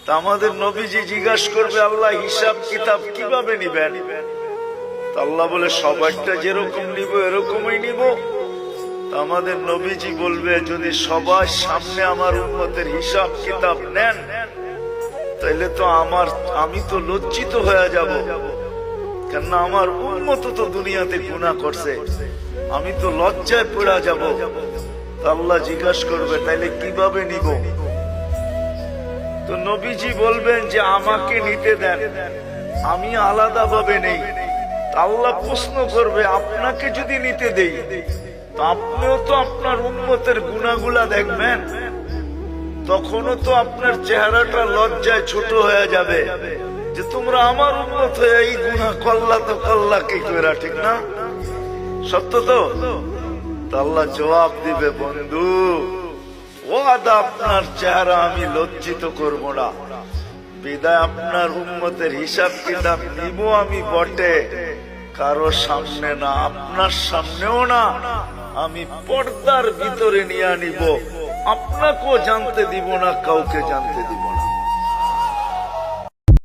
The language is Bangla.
তা আমাদের নবীজি জিজ্ঞাসা করবে, আল্লাহ হিসাব কিতাব কিভাবে নিবেন? আল্লাহ বলে, সবারটা যেরকম নিব এরকমই নিব। আমাদের নবীজি বলবে, যদি সবার সামনে আমার উম্মতের হিসাব কিতাব নেন, তাইলে তো আমি তো লজ্জিত হয়ে যাব, কেননা আমার উম্মত তো দুনিয়াতে গুনাহ করছে, আমি তো লজ্জায় পড়ে যাব। আল্লাহ জিজ্ঞাসা করবে, তাইলে কিভাবে নিব? তো নবীজি বলবেন যে আমাকে নিতে দেন, আমি আলাদা ভাবে নেই। আল্লাহ প্রশ্ন করবে, আপনাকে যদি নিতে দেই, আপনিও তো আপনার উম্মতের গুনাহগুলা দেখবেন, তখনও তো আপনার চেহারাটা লজ্জায় ছোট হয়ে যাবে যে তোমরা আমার উম্মত হয়ে এই গুনাহ করলা, তো করলা কি করে, ঠিক না? সত্য তো? আল্লাহ জবাব দিবে, বন্ধু ওয়াদা, আপনার চেহারা আমি লজ্জিত করব না, বিদায় আপনার উম্মতের হিসাব কিতাব নিব আমি বটে, কারো সামনে না, আপনার সামনেও না, আমি পর্দার ভিতরে নিয়ে নিব, আপনাকেও জানতে দিব না, কাউকে জানতে দিব না।